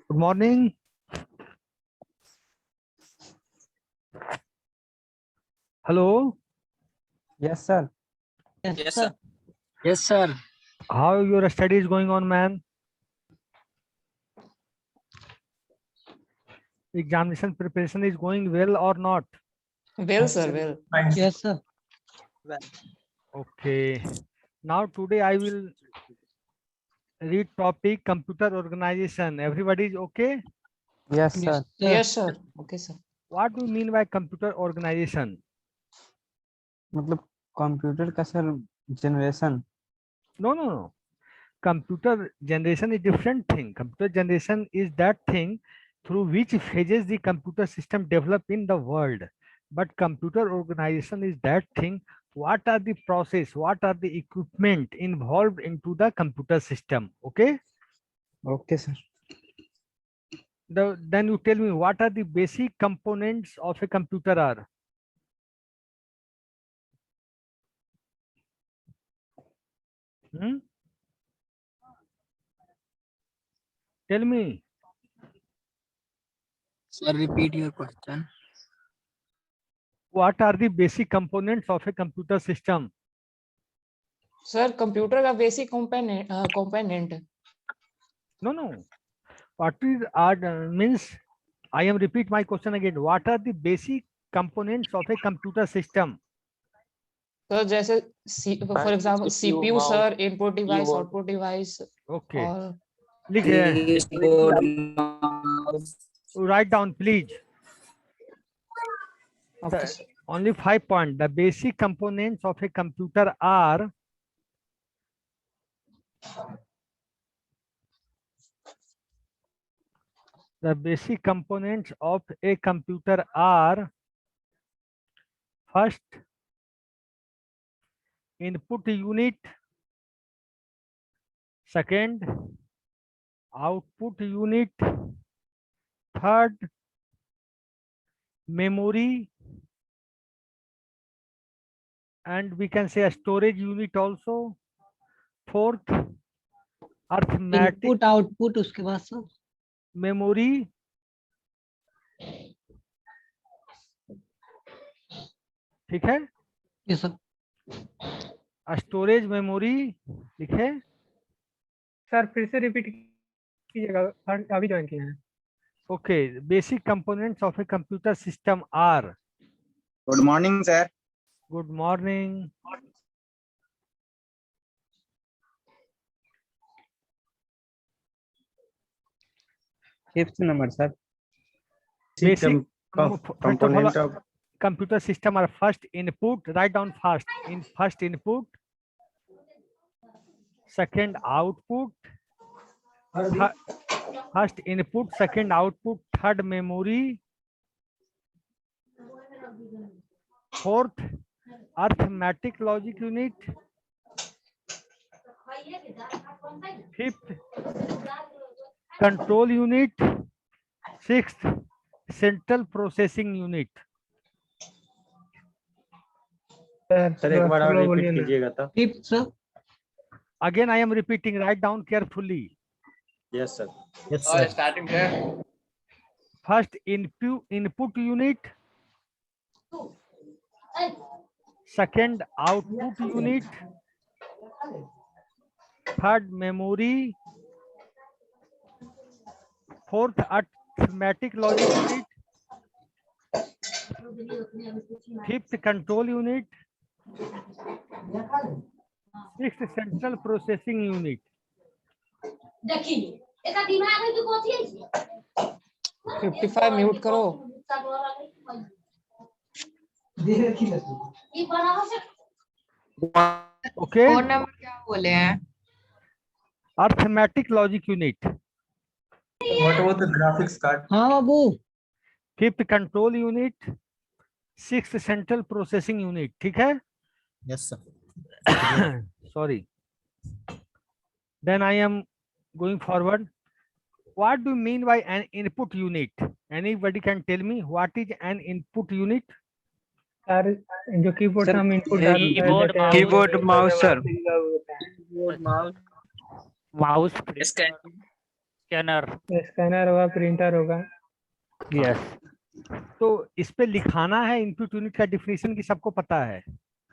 Good morning. Hello. Yes, sir. Yes, sir. Yes, sir. How your study is going on, man? Examination preparation is going well or not? Well, sir. Well. Yes, sir. Okay. Now today I will read topic computer organization. Everybody is okay? Yes, sir. Yes, sir. Okay, sir. What do you mean by computer organization? मतलब computer का sir generation. No. Computer generation is different thing. Computer generation is that thing through which phases the computer system develop in the world. But computer organization is that thing. What are the process? What are the equipment involved into the computer system? Okay. Okay, sir. Then you tell me what are the basic components of a computer are? Tell me. Sir, repeat your question. What are the basic components of a computer system? Sir, computer का basic component. No. What is means? I am repeat my question again. What are the basic components of a computer system? So जैसे for example CPU, sir, input device, output device. Okay. और लिख write down please. okay, sir. Only 5 points. The basic components of a computer are first input unit, second output unit, third memory, and we can say a storage unit also, fourth arithmetic input output उसके बाद sir memory, ठीक है, ये सब storage memory लिखे। Sir फिर से repeat कीजिएगा, अभी ज्वाइन किए हैं। Okay, basic components of a computer system are. Good morning sir. Good morning. Fifth number sir. Basic component of computer system are first input, write down first. First input, second output, first input, second output, third memory, fourth arithmetic logic unit, fifth control unit, sixth central processing unit. Sir एक बार और repeat कीजिएगा तो। Fifth sir Again I am repeating, write down carefully. Yes sir. Yes, sir. Starting here. First input unit, second output unit, third memory, fourth arithmetic logic unit, fifth control unit, sixth central processing unit. 55 mute करो। Okay. Phone number क्या बोले हैं? Arithmetic logic unit, What about the graphics card? हाँ बाबू fifth control unit, sixth central processing unit. ठीक है? Yes, sir. Sorry. Then I am going forward. What do you mean by an input unit? Anybody can tell me what is an input unit? Sir जो keyboard से हम input keyboard mouse sir. Keyboard mouse mouse scanner होगा, printer होगा। Yes. तो इस पे लिखाना है इनपुट यूनिट का डिफिनेशन की सबको पता है?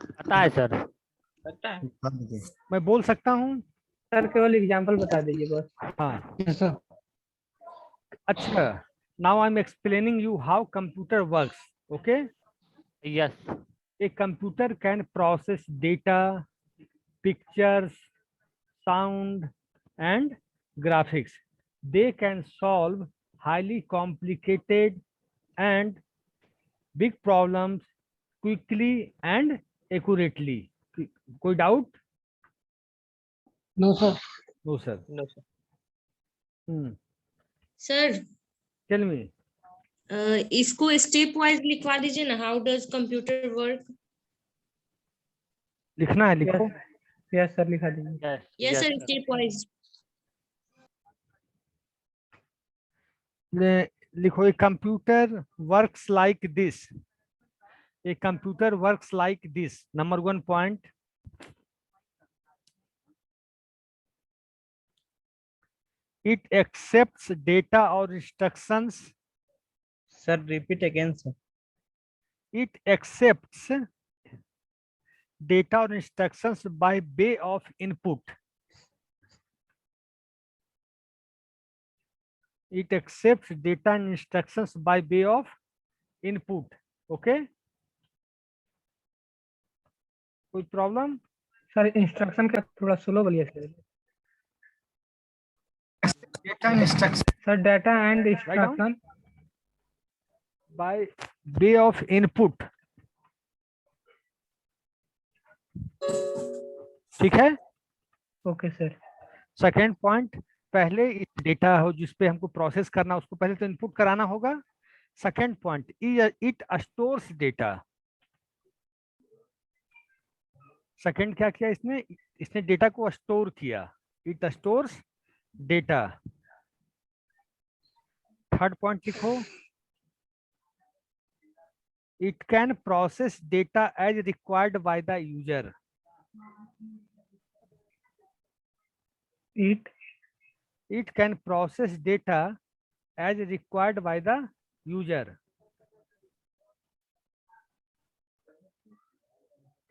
पता है सर। हाँ जी। मैं बोल सकता हूँ? सर केवल एग्जांपल बता दीजिए बस। हाँ, यस सर। अच्छा। Now I am explaining you how computer works, okay? Yes. A computer can process data, pictures, sound, and graphics. They can solve highly complicated and big problems quickly and accurately. कोई doubt? No sir. No, sir. No sir. Sir Tell me. इसको step wise लिखवा दीजिए ना, how does computer work. लिखना है, लिखो। Yes sir, लिखा दीजिए। Yes sir, step wise. लिखो, a computer works like this. A computer works like this. Number 1 point. It accepts data or instructions. Sir, repeat again, sir. It accepts data or instructions by way of input. It accepts data and instructions by way of input. Okay? कोई problem? Sir instruction का थोड़ा slow बोलिए sir. Data and instructions sir data and down. Instruction by way of input. ठीक है? Okay sir. Second point, पहले data हो जिसपे हमको प्रोसेस करना, उसको पहले तो इनपुट कराना होगा। Second point, it stores data. Second क्या किया इसने? इसने डेटा को स्टोर किया। It stores data. Third point लिखो, it can process data as required by the user. It can process data as required by the user.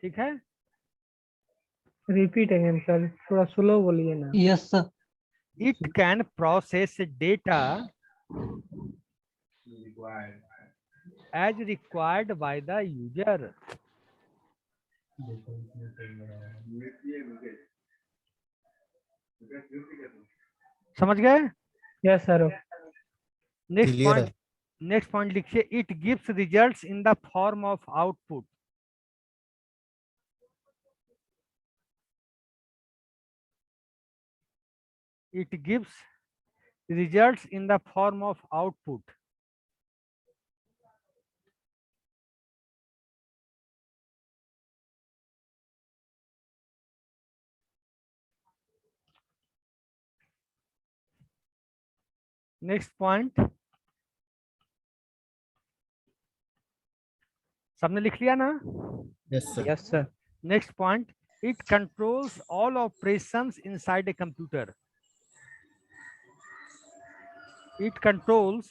ठीक है? Repeat again sir, थोड़ा स्लो बोलिए ना। Yes sir. It can process data as required by the user. समझ गए? Yes sir. Next point लिखिए, it gives results in the form of output. It gives results in the form of output. Next point, सबने लिख लिया ना? Yes, sir. Yes sir. Next point, it controls all operations inside a computer. It controls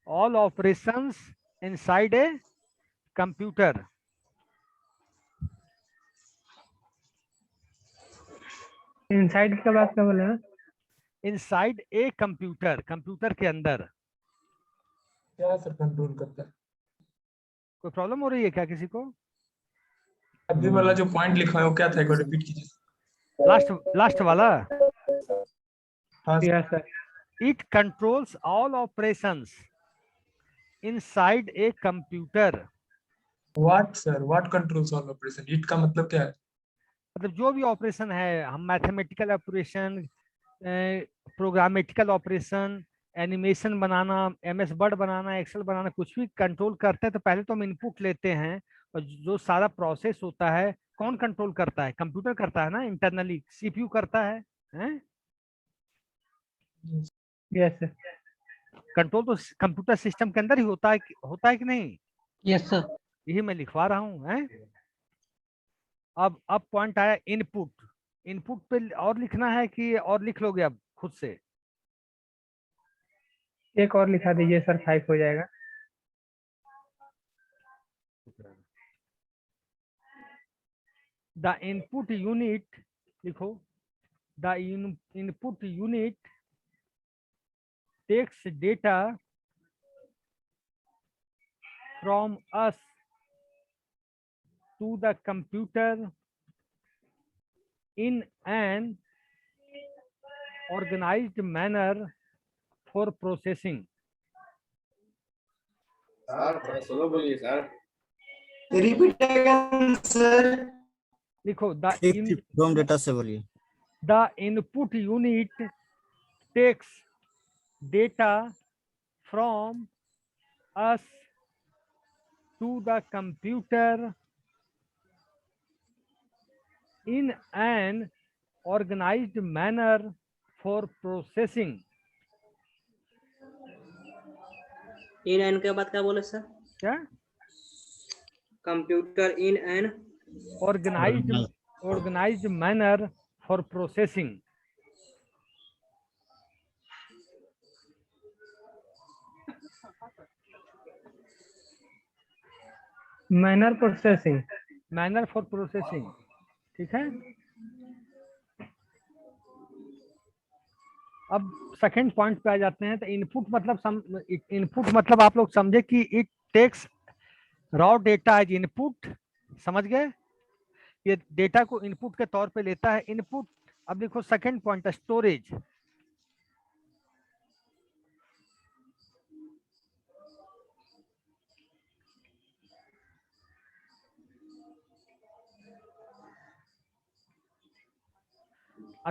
all operations inside a computer. Inside का बात क्या बोले हैं? Inside a computer, computer के अंदर। क्या सर कंट्रोल करता है? कोई प्रॉब्लम हो रही है क्या किसी को? अभी वाला जो पॉइंट लिखा है वो क्या था, एक बार रिपीट कीजिए। लास्ट वाला। हाँ sir. Yes sir. It controls all operations inside a computer. What sir, what controls all operation? It का मतलब क्या है? मतलब जो भी ऑपरेशन है, हम मैथमेटिकल ऑपरेशन, प्रोग्रामेटिकल ऑपरेशन, एनिमेशन बनाना, एमएस वर्ड बनाना, एक्सेल बनाना, कुछ भी कंट्रोल करते हैं तो पहले तो हम इनपुट लेते हैं, और जो सारा प्रोसेस होता है कौन कंट्रोल करता है? कंप्यूटर करता है ना, इंटरनली सीपीयू करता है, हैं? Yes sir. कंट्रोल तो कंप्यूटर सिस्टम के अंदर ही होता है कि नहीं? Yes sir. यही मैं लिखवा रहा हूँ, हैं? अब पॉइंट आया इनपुट। इनपुट पे और लिखना है कि और लिख लोगे अब खुद से? एक और लिखा दीजिए सर, 5 हो जाएगा। द इनपुट यूनिट लिखो, the input unit takes data from us to the computer in an organized manner for processing. Repeat again, sir. लिखो, from data से बोलिए। the input unit takes data from us to the computer in an organized manner for processing. In an के बाद क्या बोले sir? क्या? Computer in an organized manner for processing. Manner processing, manner for processing, ठीक है। अब second point पे आ जाते हैं। तो इनपुट मतलब आप लोग समझे कि it takes raw data as input, समझ गए? ये डेटा को इनपुट के तौर पे लेता है, इनपुट। अब देखो सेकंड पॉइंट, स्टोरेज।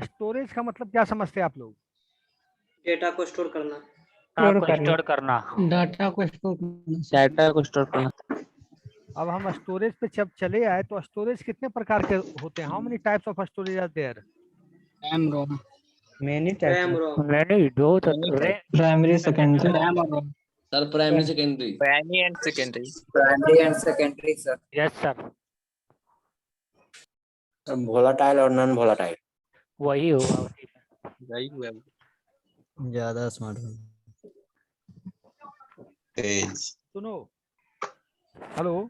स्टोरेज का मतलब क्या समझते हैं आप लोग? डेटा को स्टोर करना। स्टोर करना, डाटा को स्टोर करना। डाटा को स्टोर करना। अब हम स्टोरेज पे जब चले आए तो स्टोरेज कितने प्रकार के होते हैं? How many types of storage are there? RAM ROM, many RAM ROM, many दो primary secondary. RAM ROM. Sir primary secondary. Primary and secondary. Primary and secondary sir. Yes sir, volatile और non volatile. वही होगा। वही हुआ। ज्यादा smart तेज। सुनो, hello,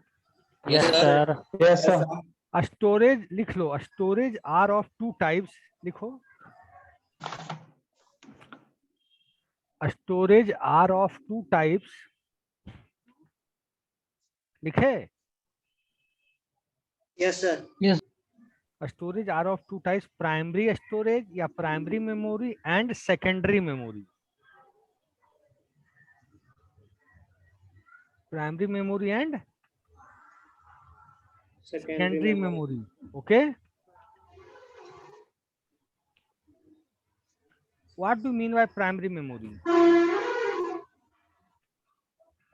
yes sir. Yes sir. Storage लिख लो, storage are of two types, लिखो storage are of two types, लिखे? Yes sir. Storage are of two types, primary storage या primary memory and secondary memory. Primary memory and secondary memory. Okay, what do you mean by primary memory?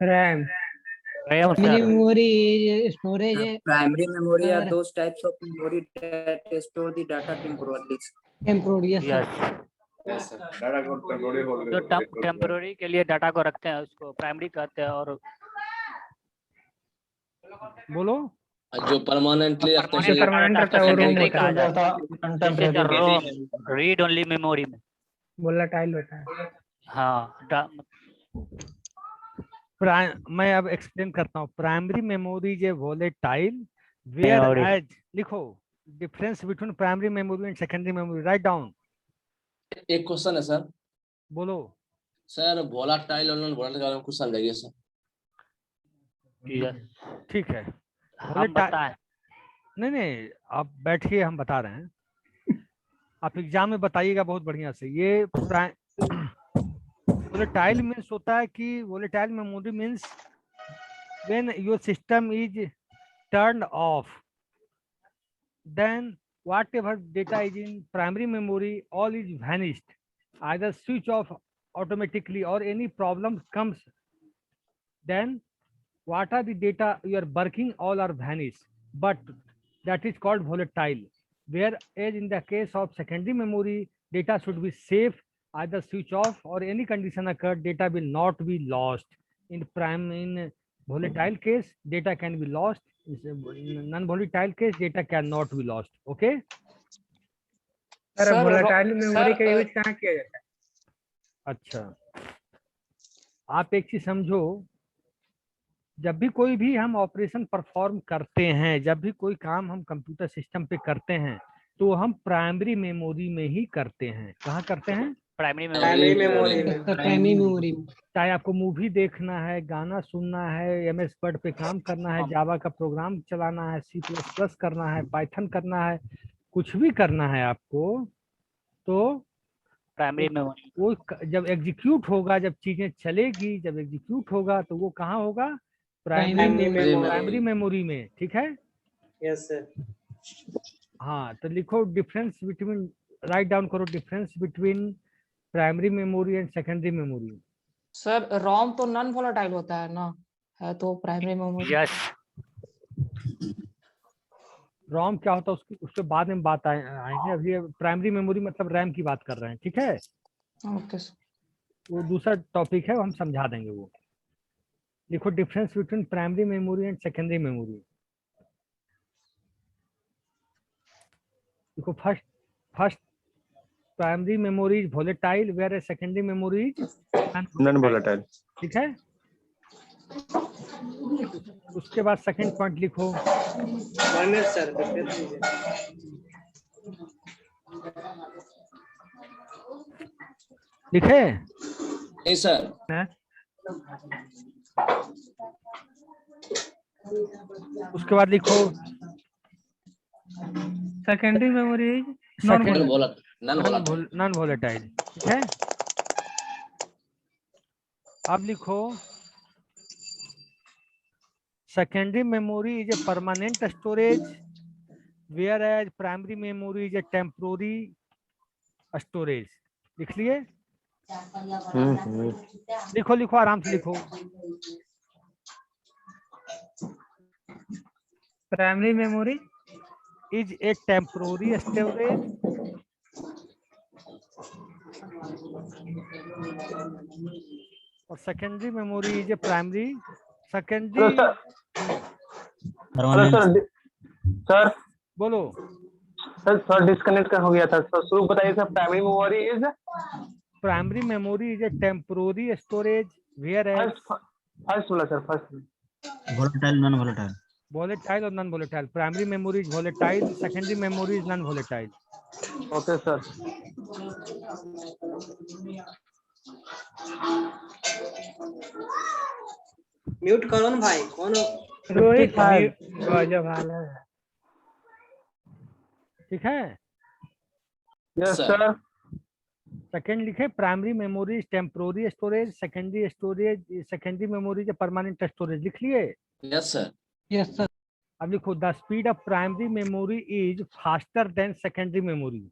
RAM, memory storage है। Primary memory are Sir. those types of memory that store the data temporarily. Temporary. Yes जो temporary के लिए data को रखते हैं उसको primary कहते हैं, और बोलो, जो परमानेंटली रखते हैं परमानेंट रहता है वो रोम secondary होता है, कहा जाता है। रोम रीड ओनली मेमोरी में। वोलेटाइल होता है। हाँ मैं अब एक्सप्लेन करता हूँ। प्राइमरी मेमोरी जे वोलेटाइल, वेयर एज, लिखो difference between primary memory and secondary memory, right down. एक क्वेश्चन है सर। बोलो सर वोलाटाइल और नॉन वोलाटाइल के बारे में कुछ समझाइए सर। ठीक है। हम बताएं? नहीं, आप बैठिए, हम बता रहे हैं। आप एग्जाम में बताइएगा बहुत बढ़िया से। ये वोलेटाइल मीन्स होता है कि volatile memory means when your system is turned off, then whatever data is in primary memory all is vanished, either switch off automatically or any problem comes, then what are the data you are working all are vanished, but that is called volatile. Whereas in the case of secondary memory, data should be safe, either switch off or any condition occurred, data will not be lost. In volatile case, data can be lost. In non-volatile case, data cannot be lost. Okay? Sir volatile memory का use कहाँ किया जाता है? अच्छा, आप एक चीज समझो, जब भी कोई भी हम ऑपरेशन परफॉर्म करते हैं, जब भी कोई काम हम कंप्यूटर सिस्टम पे करते हैं, तो हम प्राइमरी मेमोरी में ही करते हैं। कहाँ करते हैं? प्राइमरी में प्राइमरी मेमोरी में। प्राइमरी मेमोरी में। चाहे आपको मूवी देखना है, गाना सुनना है, MS वर्ड पे काम करना है, जावा का प्रोग्राम चलाना है, C++ करना है, पाइथन करना है, कुछ भी करना है आपको, तो प्राइमरी मेमोरी। वो जब एग्जीक्यूट होगा, जब चीजें चलेगी, जब एग्जीक्यूट होगा, तो वो कहाँ होगा? प्राइमरी मेमोरी में। ठीक है? Yes sir. हाँ, तो लिखो डिफरेंस बिटवीन, राइट डाउन करो difference between primary memory and secondary memory. Sir ROM तो नॉन वोलेटाइल होता है ना, है तो प्राइमरी मेमोरी। यस। रोम क्या होता है उसके बाद में बात आएंगे। अभी प्राइमरी मेमोरी मतलब रैम की बात कर रहे हैं। ठीक है? Okay sir. वो दूसरा टॉपिक है, वो हम समझा देंगे वो। लिखो difference between primary memory and secondary memory. देखो first primary memory is volatile where secondary memory is non volatile. ठीक है? उसके बाद सेकंड पॉइंट लिखो। 1 मिनट सर, लिखे? नहीं सर। उसके बाद लिखो सेकेंडरी मेमोरी नॉन वोलेटाइल। ठीक है? अब लिखो secondary memory is a permanent storage whereas primary memory is a temporary storage. लिख लिए? लिखो लिखो, आराम से लिखो। Primary memory is a temporary storage और secondary memory is a primary secondary. Sir बोलो सर डिस्कनेक्ट हो गया था सर, शुरू बताइए sir. Primary memory is is a temporary storage whereas first बोला sir, first volatile non volatile. Volatile और non volatile. Primary memory is volatile, secondary memory is non volatile. Okay sir. Mute करो ना भाई, कौन हो? रोहित गजब हाल है। ठीक है? Yes sir. सेकेंड लिखे primary memory temporary storage, secondary memory permanent storage. लिख लिए? Yes sir. Yes sir. अब लिखो the speed of primary memory is faster than secondary memory.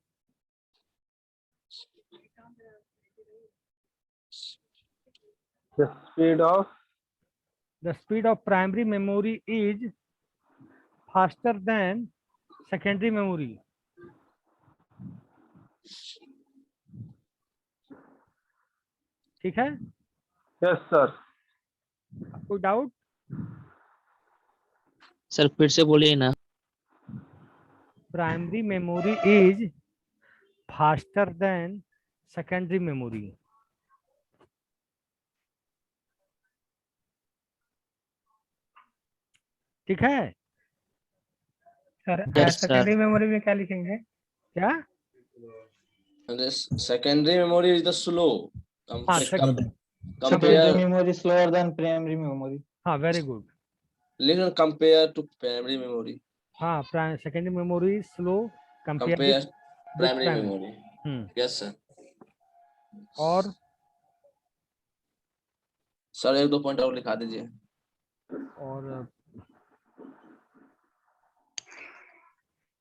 The speed of primary memory is faster than secondary memory. ठीक है? Yes sir. कोई doubt? Sir फिर से बोलिए ना। Primary memory is faster than secondary memory. ठीक है? Sir secondary memory में क्या लिखेंगे? क्या? Secondary memory is the slow secondary memory slower then primary memory. हाँ, वेरी गुड। लेकिन कंपेयर टू प्राइमरी मेमोरी। हाँ, secondary memory slow compare primary memory. Yes sir. और सर एक दो पॉइंट और लिखा दीजिए। और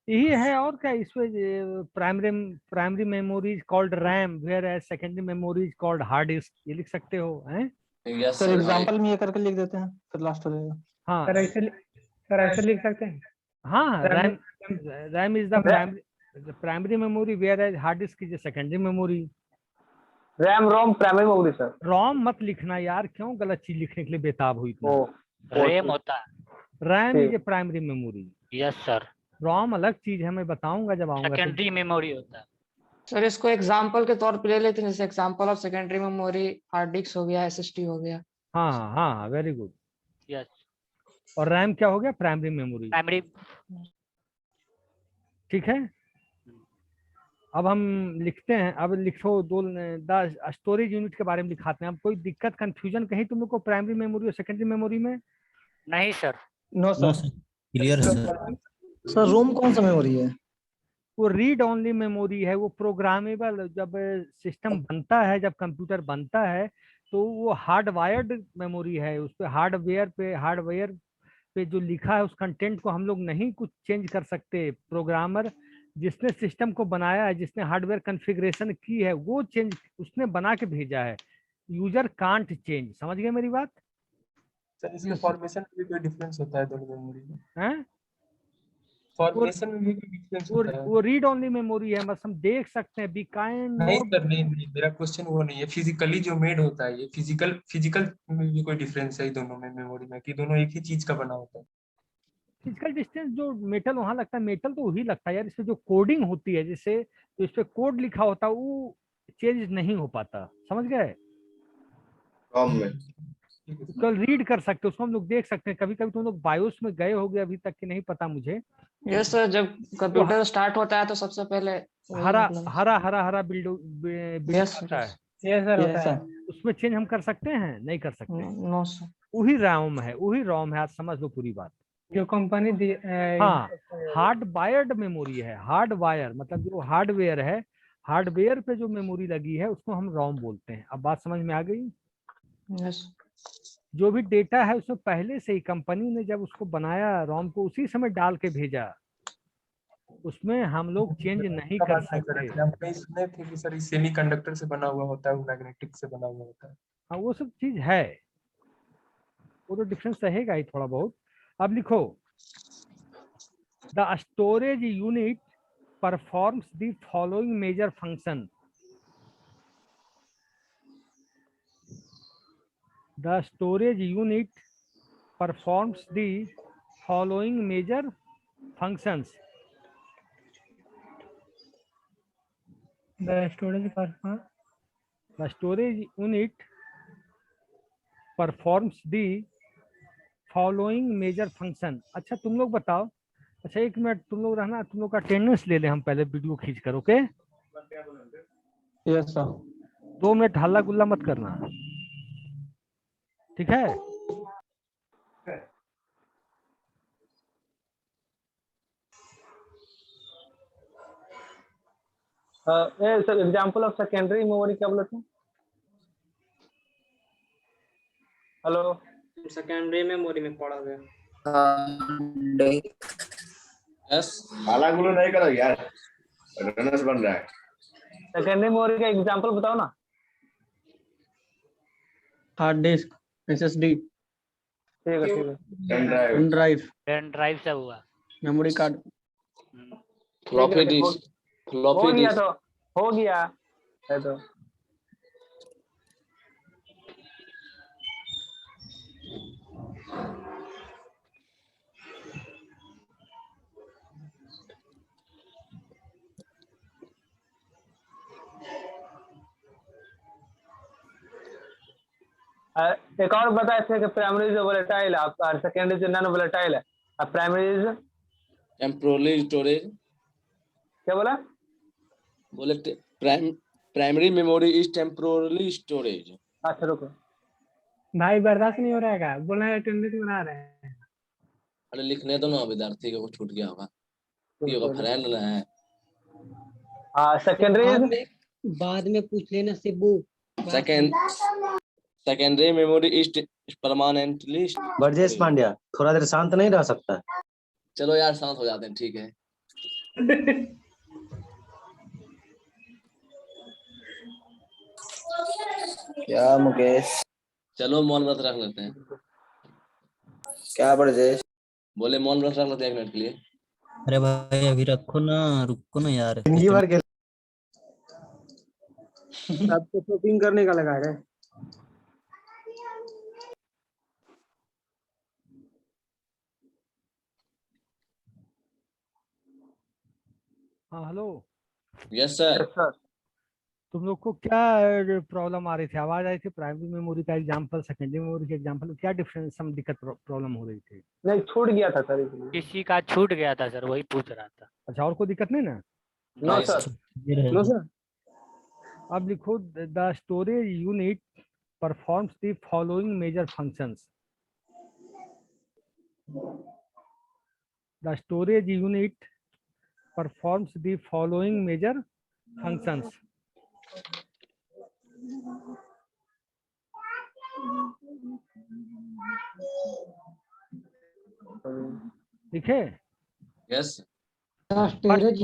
यही है, और क्या इसमें? Primary memory is called RAM whereas secondary memory is called hard disk. ये लिख सकते हो हैं? यस सर एग्जांपल में ये करके लिख देते हैं, फिर लास्ट हो जाएगा। हाँ सर ऐसे लिख सकते हैं। हाँ, RAM is the primary memory whereas hard disk is secondary memory. RAM ROM primary memory sir. ROM मत लिखना यार, क्यों गलत चीज लिखने के लिए बेताब हुई तुम? रैम होता है। RAM is a primary memory. Yes sir. ROM अलग चीज है, मैं बताऊंगा जब आऊंगा। सेकेंडरी मेमोरी होता है। सर इसको एग्जांपल के तौर पे ले लेते हैं, जैसे example of secondary memory hard disk हो गया, एसएसडी हो गया। हाँ हाँ, वेरी गुड। यस, और रैम क्या हो गया? Primary memory. प्राइमरी। ठीक है, अब हम लिखते हैं। अब लिखो दो, द स्टोरेज यूनिट के बारे में लिखाते हैं। अब कोई दिक्कत कंफ्यूजन कहीं तुम लोग को प्राइमरी मेमोरी और सेकेंडरी मेमोरी में? नहीं सर। No sir, clear sir. Sir ROM कौन सा मेमोरी है? वो रीड ओनली मेमोरी है, वो प्रोग्रामेबल। जब सिस्टम बनता है, जब कंप्यूटर बनता है, तो वो हार्ड वायर्ड मेमोरी है। उस पर हार्डवेयर पे जो लिखा है उस कंटेंट को हम लोग नहीं कुछ चेंज कर सकते। प्रोग्रामर जिसने सिस्टम को बनाया है, जिसने हार्डवेयर कॉन्फ़िगरेशन की है, वो चेंज उसने बना के भेजा है। User can't change. समझ गए मेरी बात? सर इसके फॉर्मेशन में भी कोई डिफरेंस होता है दोनों मेमोरी में? हैं? फॉर्मेशन में भी कोई डिफरेंस होता है? वो रीड ओनली मेमोरी है, बस हम देख सकते हैं। बी काइंड नहीं सर, नहीं, मेरा क्वेश्चन वो नहीं है। फिजिकली जो मेड होता है, ये फिजिकल में भी कोई डिफरेंस है दोनों में मेमोरी में, कि दोनों एक ही चीज का बना होता है? फिजिकल डिस्टेंस जो मेटल वहां लगता है, मेटल तो वही लगता है यार। इसमें जो कोडिंग होती है, जिससे तो इस पे कोड लिखा होता है, वो चेंज नहीं हो पाता। समझ गए? कल रीड कर सकते हो उसको, हम लोग देख सकते हैं। कभी कभी तुम लोग बायोस में गए होगे, अभी तक कि नहीं पता मुझे। यस सर, जब कंप्यूटर स्टार्ट होता है तो सबसे पहले हरा हरा हरा हरा बिल्ड यस होता है, यस सर होता है। उसमें चेंज हम कर सकते हैं? नहीं कर सकते। No sir. वही रैम है, वही रोम है। आज समझ लो पूरी बात। जो कंपनी दी हाँ, हार्ड वायर्ड मेमोरी है। हार्ड वायर मतलब जो हार्डवेयर है, हार्डवेयर पे जो मेमोरी लगी है उसको हम रोम बोलते हैं। अब बात समझ में आ गई? यस। जो भी डेटा है उसमें पहले से ही कंपनी ने जब उसको बनाया, रोम को उसी समय डाल के भेजा, उसमें हम लोग चेंज नहीं कर सकते। हम कहीं सुने थे कि सर ये सेमीकंडक्टर से बना हुआ होता है, वो मैग्नेटिक से बना हुआ होता है। हाँ, वो सब चीज है, वो तो डिफरेंस रहेगा ही थोड़ा बहुत। अब लिखो, the storage unit performs the following major function. The storage unit performs the following major functions. The storage perform The storage unit performs the following major function. अच्छा तुम लोग बताओ। अच्छा एक मिनट तुम लोग रहना, तुम लोग का अटेंडेंस ले ले हम पहले वीडियो खींच कर। ओके? Yes sir. 2 मिनट हल्ला गुल्ला मत करना, ठीक है? Sir example of secondary memory क्या बोले थे? हेलो, सेकेंडरी मेमोरी में पड़ा गया। यस, हालांकि नहीं करो यार, अटेंडेंस बन रहा है। सेकेंडरी मेमोरी का एग्जांपल बताओ ना। हार्ड डिस्क, एसएसडी, ठीक है ठीक है। पेन ड्राइव, पेन ड्राइव से हुआ। Memory card, floppy disk, floppy हो गया डिस्क। तो हो गया है तो। एक और बताए थे कि प्राइमरी जो वोलेटाइल है और सेकेंडरी जो नॉन वोलेटाइल है। अब प्राइमरी टेम्पोरली स्टोरेज। क्या बोला? बोले primary memory is temporarily storage. अच्छा रुको, भाई बर्दाश्त नहीं हो रहा है क्या? बोलना है अटेंडेंस बना रहे हैं। अरे लिखने दो ना, विद्यार्थी को छूट गया होगा, ये होगा फ्रेंड ना है। हाँ सेकेंडरी बाद में पूछ लेना Sibbu. Secondary memory is permanently. Brajesh Pandya थोड़ा देर शांत नहीं रह सकता? चलो यार शांत हो जाते हैं, ठीक है। क्या मुकेश? चलो मौन व्रत रख लेते हैं। क्या ब्रजेश? बोले मौन व्रत रख लेते हैं 1 मिनट के लिए। अरे भाई अभी रखो ना, रुको ना यार। जिंदगी भर के आपको शॉपिंग करने का लगा है। हाँ hello. Yes sir. Yes sir. तुम लोग को क्या प्रॉब्लम आ रही थी? आवाज आई थी प्राइमरी मेमोरी का एग्जांपल, सेकेंडरी मेमोरी के एग्जांपल में क्या डिफरेंस, हम दिक्कत प्रॉब्लम हो रही थी? नहीं छूट गया था सर इसलिए। किसी का छूट गया था सर, वही पूछ रहा था। अच्छा, और कोई दिक्कत नहीं ना? No sir. No sir. अब लिखो the storage unit performs the following major functions. The storage unit performs the following major functions. ठीक है? Yes. The storage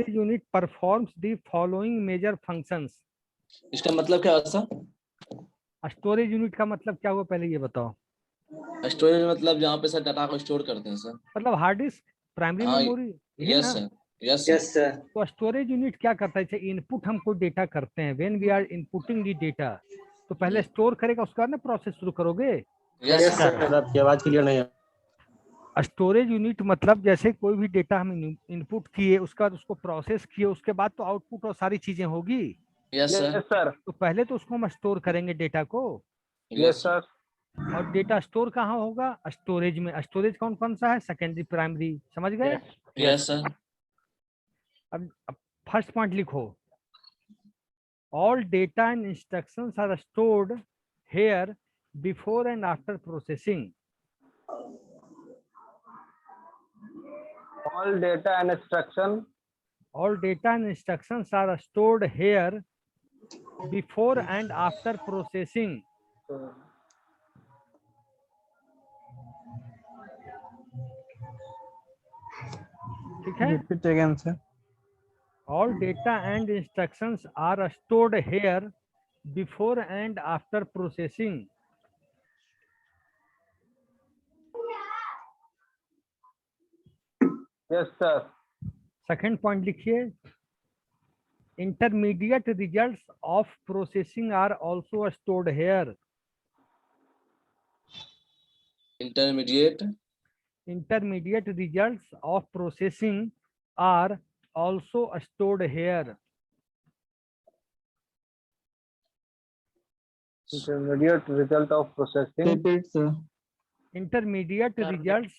unit performs the following major functions. इसका मतलब क्या होता है? स्टोरेज यूनिट का मतलब क्या हुआ, पहले ये बताओ। स्टोरेज मतलब जहाँ पे सर डाटा को स्टोर करते हैं सर। मतलब hard disk, primary memory. Yes sir. Yes sir. तो स्टोरेज यूनिट क्या करता है? इनपुट हमको डेटा करते हैं, when we are inputting the data, तो पहले स्टोर करेगा, उसके बाद ना प्रोसेस शुरू करोगे। Yes sir. आपकी आवाज क्लियर नहीं है। स्टोरेज यूनिट मतलब जैसे कोई भी डेटा हम इनपुट किए, उसके बाद उसको प्रोसेस किए, उसके बाद तो आउटपुट और सारी चीजें होगी। Yes sir. तो पहले तो उसको हम स्टोर करेंगे डेटा को। Yes sir. और डेटा स्टोर कहाँ होगा? स्टोरेज में। स्टोरेज कौन कौन सा है? सेकेंडरी, प्राइमरी, समझ गए? Yes sir. अब फर्स्ट पॉइंट लिखो, all data and instructions are stored here before and after processing. All data and instruction. All data and instructions are stored here before and after processing. ठीक है? Repeat again, sir. All data and instructions are stored here before and after processing. Yes sir. Second point लिखिए, intermediate results of processing are also stored here. Intermediate results of processing are also stored here. Intermediate result of processing. Repeat, sir. Intermediate results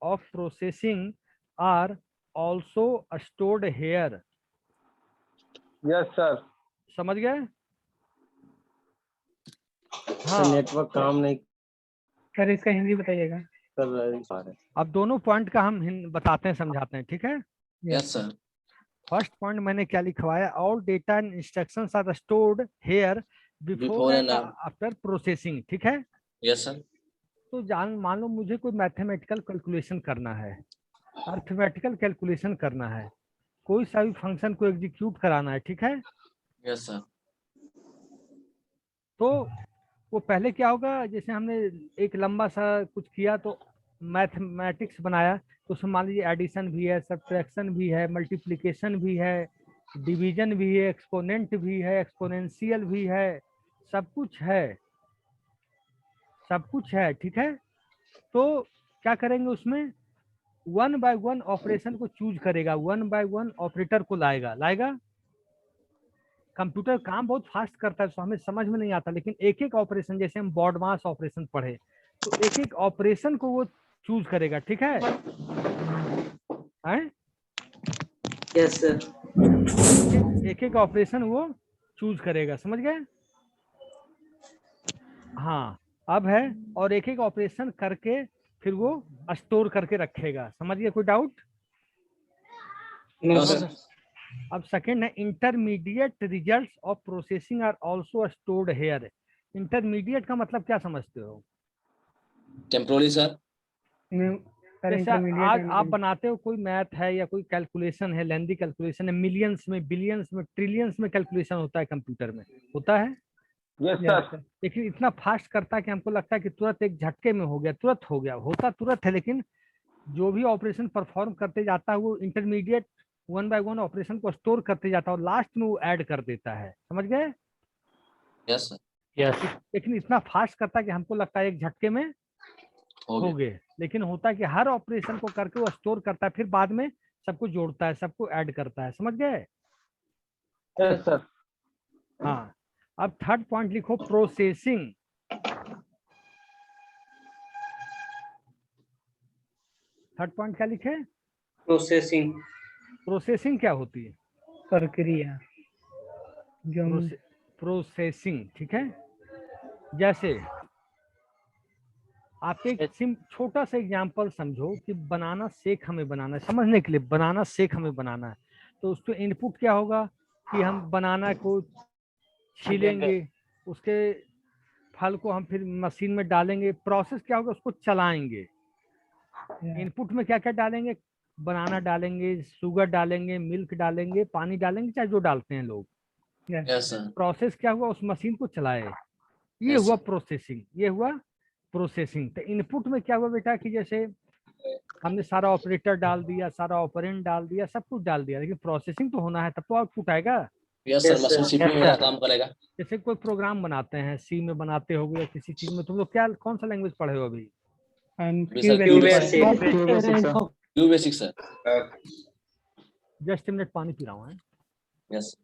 of processing are also stored here. Yes sir. समझ गए? हाँ, network काम नहीं sir इसका हिंदी बताइएगा। कर रहा है। अब दोनों पॉइंट का हम बताते हैं, समझाते हैं, ठीक है? Yes sir. फर्स्ट पॉइंट मैंने क्या लिखवाया, all data and instructions are stored here before and after processing, ठीक है? Yes sir. तो मान लो मुझे कोई मैथमेटिकल कैलकुलेशन करना है, अर्थमेटिकल कैलकुलेशन करना है, कोई सा भी फंक्शन को एग्जीक्यूट कराना है, ठीक है? Yes sir. तो वो पहले क्या होगा, जैसे हमने एक लंबा सा कुछ किया तो मैथमेटिक्स बनाया, तो उसमें मान लीजिए एडिशन भी है, सब्ट्रैक्शन भी है, मल्टीप्लिकेशन भी है, डिवीजन भी है, एक्सपोनेंट भी है, एक्सपोनेंशियल भी है, सब कुछ है, सब कुछ है, ठीक है? तो क्या करेंगे उसमें, वन बाय वन ऑपरेशन को चूज करेगा, वन बाय वन ऑपरेटर को लाएगा। कंप्यूटर काम बहुत फास्ट करता है, तो हमें समझ में नहीं आता, लेकिन एक एक ऑपरेशन, जैसे हम बॉड मास ऑपरेशन पढ़े, तो एक एक ऑपरेशन को वो चूज करेगा, ठीक है? Yes sir. एक एक ऑपरेशन वो चूज करेगा, समझ गए? हाँ, अब है, और एक एक ऑपरेशन करके फिर वो स्टोर करके रखेगा, समझ गए? कोई डाउट? No sir. अब सेकंड है, intermediate results of processing are also stored here. Intermediate का मतलब क्या समझते हो? Temporary sir. जैसे आज आप बनाते हो, कोई मैथ है या कोई कैलकुलेशन है, लेंदी कैलकुलेशन है, मिलियंस में, बिलियंस में, ट्रिलियंस में कैलकुलेशन होता है कंप्यूटर में, होता है? Yes sir. लेकिन इतना फास्ट करता है कि हमको लगता है कि तुरंत एक झटके में हो गया, तुरंत हो गया, होता तुरंत है, लेकिन जो भी ऑपरेशन परफॉर्म करते जाता है वो intermediate one by one operation को स्टोर करते जाता है और लास्ट में वो ऐड कर देता है, समझ गए? Yes sir. यस। लेकिन इतना फास्ट करता है कि हमको लगता है एक झटके में हो गए, लेकिन होता है कि हर ऑपरेशन को करके वो स्टोर करता है, फिर बाद में सबको जोड़ता है, सबको ऐड करता है, समझ गए? Yes sir. हाँ, अब थर्ड पॉइंट लिखो प्रोसेसिंग। थर्ड पॉइंट क्या लिखे? प्रोसेसिंग। प्रोसेसिंग क्या होती है? प्रक्रिया जो प्रोसेसिंग, ठीक है। जैसे आप एक छोटा सा एग्जांपल समझो कि बनाना शेक हमें बनाना है, समझने के लिए बनाना शेक हमें बनाना है, तो उसको इनपुट क्या होगा कि हम बनाना को छीलेंगे, उसके फल को हम फिर मशीन में डालेंगे, प्रोसेस क्या होगा, उसको चलाएंगे। इनपुट में क्या क्या डालेंगे? बनाना डालेंगे, शुगर डालेंगे, मिल्क डालेंगे, पानी डालेंगे, चाहे जो डालते हैं लोग। प्रोसेस क्या हुआ? उस मशीन को चलाए, ये हुआ प्रोसेसिंग, ये हुआ प्रोसेसिंग। तो इनपुट में क्या हुआ बेटा कि जैसे हमने सारा ऑपरेटर डाल दिया, सारा ऑपरेंड डाल दिया, सब कुछ डाल दिया, लेकिन प्रोसेसिंग तो होना है, तब तो आउटपुट आएगा। यस सर, मशीन सीपीयू में काम करेगा। जैसे कोई प्रोग्राम बनाते हैं, सी में बनाते हो या किसी चीज में, तुम लोग क्या कौन सा लैंग्वेज पढ़े हो अभी? Q basic sir. Just minute, पानी पी रहा हूँ। यस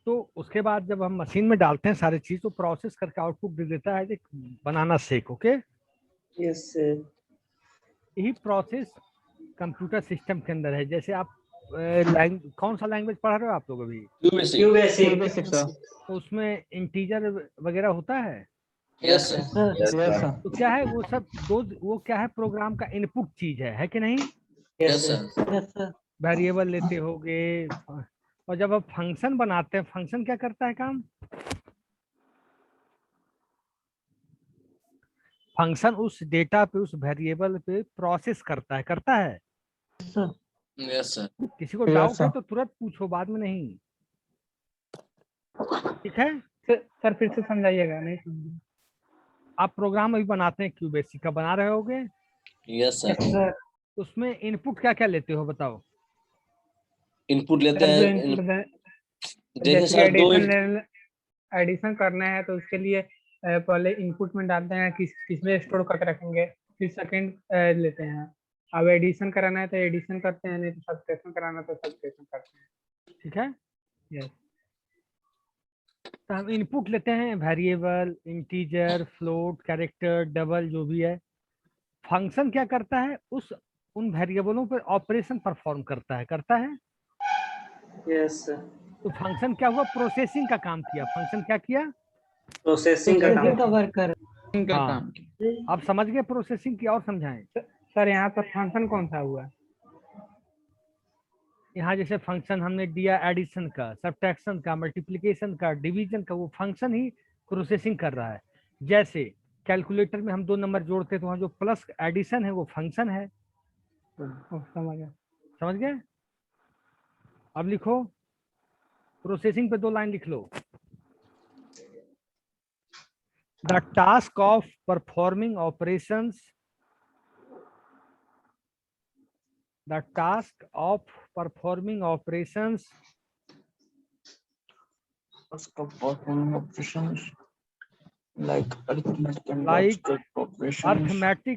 तो उसके बाद जब हम मशीन में डालते हैं सारी चीज, तो प्रोसेस करके आउटपुट दे देता है banana shake. Okay, yes sir. यही प्रोसेस कंप्यूटर सिस्टम के अंदर है। जैसे आप कौन सा लैंग्वेज पढ़ रहे हो आप लोग अभी? Q basic sir. तो उसमें इंटीजर वगैरह होता है। Yes sir. तो क्या है वो सब वो क्या है, प्रोग्राम का इनपुट चीज है कि नहीं? Yes sir. वेरिएबल लेते होगे, और जब आप फंक्शन बनाते हैं, फंक्शन क्या करता है काम? फंक्शन उस डेटा पे, उस वेरिएबल पे प्रोसेस करता है। Yes sir. किसी को डाउट है तो तुरंत पूछो, बाद में नहीं, ठीक है? सर फिर से समझाइएगा, नहीं समझ। आप प्रोग्राम अभी बनाते हैं, क्यू बेसिक का बना रहे होगे। Yes sir. उसमें इनपुट क्या क्या लेते हो बताओ? इनपुट लेते हैं जैसे सर एडिशन करना है तो उसके लिए पहले इनपुट में डालते हैं किसमें स्टोर करके रखेंगे, फिर सेकंड लेते हैं। अब एडिशन कराना है तो एडिशन करते हैं, नहीं तो सब्ट्रैक्शन कराना है तो सब्ट्रैक्शन करते हैं, ठीक है? यस। तो हम इनपुट लेते हैं variable, integer, float, character, double, जो भी है। फंक्शन क्या करता है? उन वेरिएबलों पर ऑपरेशन परफॉर्म करता है। Yes sir. तो फंक्शन क्या हुआ? प्रोसेसिंग का काम किया। फंक्शन क्या किया? प्रोसेसिंग का काम। हाँ, आप समझ गए प्रोसेसिंग की? और समझाएं सर यहाँ पर फंक्शन कौन सा हुआ? यहाँ जैसे फंक्शन हमने दिया एडिशन का, सब्ट्रैक्शन का, मल्टीप्लिकेशन का, डिवीजन का, वो फंक्शन ही प्रोसेसिंग कर रहा है। जैसे कैलकुलेटर में हम 2 नंबर जोड़ते हैं तो वहाँ जो प्लस एडिशन है वो फंक्शन है। समझ गए? अब लिखो, प्रोसेसिंग पे 2 लाइन लिख लो। The task of performing operations, the task of performing operations like arithmetic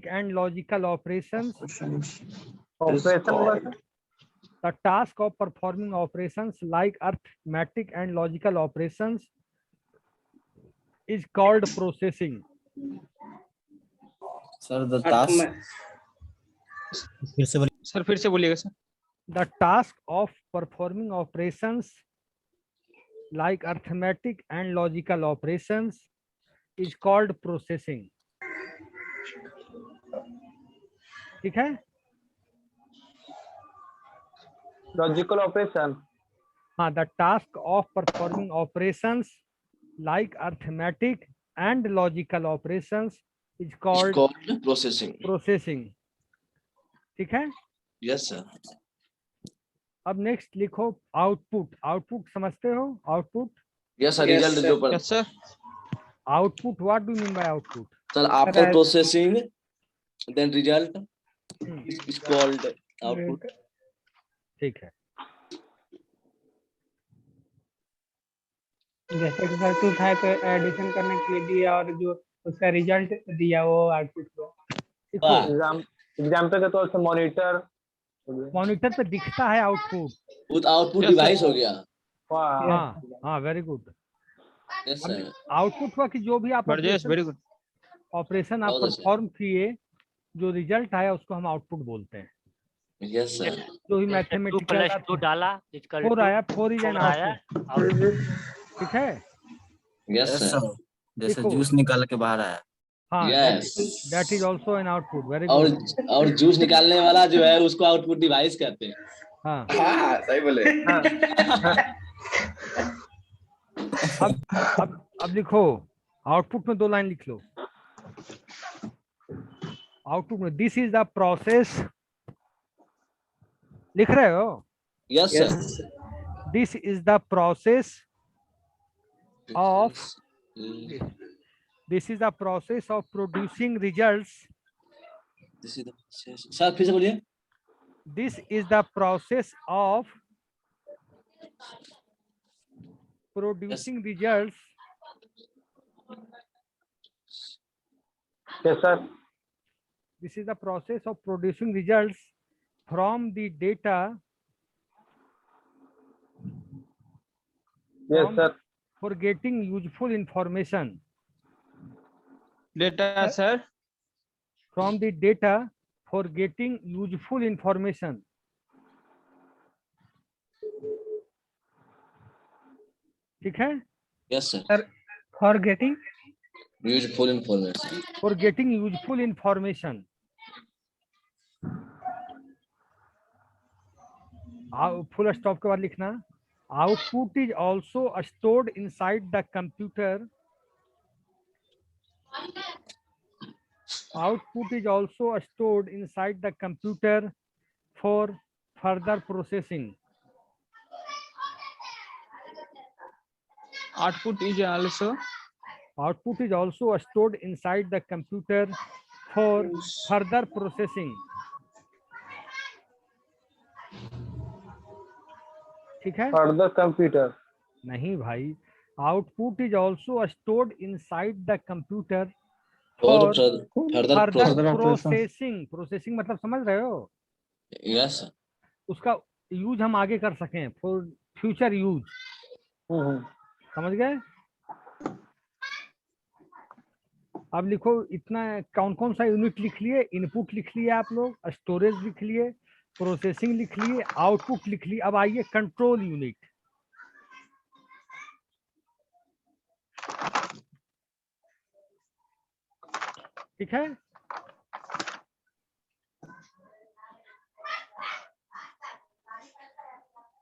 and logical operations. The task of performing operations like arithmetic and logical operations is called processing. Sir, the task. फिर से बोलिएगा sir. The task of performing operations like arithmetic and logical operations is called processing. ठीक है? Logical operation. हाँ, the task of performing operations like arithmetic and logical operations is called processing. ठीक है? Yes sir. अब next लिखो output. Output समझते हो? Output, yes sir, Yes, result sir. जो पर yes sir. Output, what do mean by output? Sir after processing then result is called output. ठीक है। जैसे कि सर टू था तो एडिशन करने के लिए दिया और जो उसका रिजल्ट दिया वो आउटपुट को। देखो एग्जाम्पल के तौर से मॉनिटर। मॉनिटर पे दिखता है आउटपुट। वो आउटपुट Yes, डिवाइस हो गया। हाँ हाँ, very good. Yes sir, output हुआ कि जो भी आप वेरी गुड। ऑपरेशन आप बहुत अच्छा। परफॉर्म किए, जो रिजल्ट आया उसको हम आउटपुट बोलते हैं। यस सर, जो भी 2 मैथमेटिकल + 2 डाला इक्वल 4 आया, 4 इज एन 4 आया आउटपुट। ठीक है। यस यस सर, सर, जैसे देखो। जूस निकाल के बाहर आया। हाँ, yes. That is also an output. Very और गुड। जूस निकालने वाला जो है उसको आउटपुट डिवाइस कहते हैं। हाँ, हाँ सही बोले। अब लिखो आउटपुट में 2 लाइन लिख लो। आउटपुट में दिस इज द प्रोसेस, लिख रहे हो? Yes Yes, sir, sir. This is the process of, this is the process of producing results. Sir फिर से बोलिए। This is the process of producing results yes sir. this is the process of producing results from the data yes sir. for getting useful information, data sir. from the data for getting useful information। ठीक है। Yes sir, for getting useful information. for getting useful information। Full stop के बाद लिखना output is also stored inside the computer. Output is also stored inside the computer for further processing। Output is also Output is also stored inside the computer for further processing। ठीक है। Further computer. नहीं भाई, output is also stored inside the computer और for further further processing. Processing मतलब समझ रहे हो? Yes उसका यूज हम आगे कर सकें, फॉर फ्यूचर यूज। समझ गए? अब लिखो इतना, कौन कौन सा यूनिट लिख लिए? इनपुट लिख लिए आप लोग, स्टोरेज लिख लिए, प्रोसेसिंग लिख लिए, आउटपुट लिख लिए। अब आइए कंट्रोल यूनिट। ठीक है।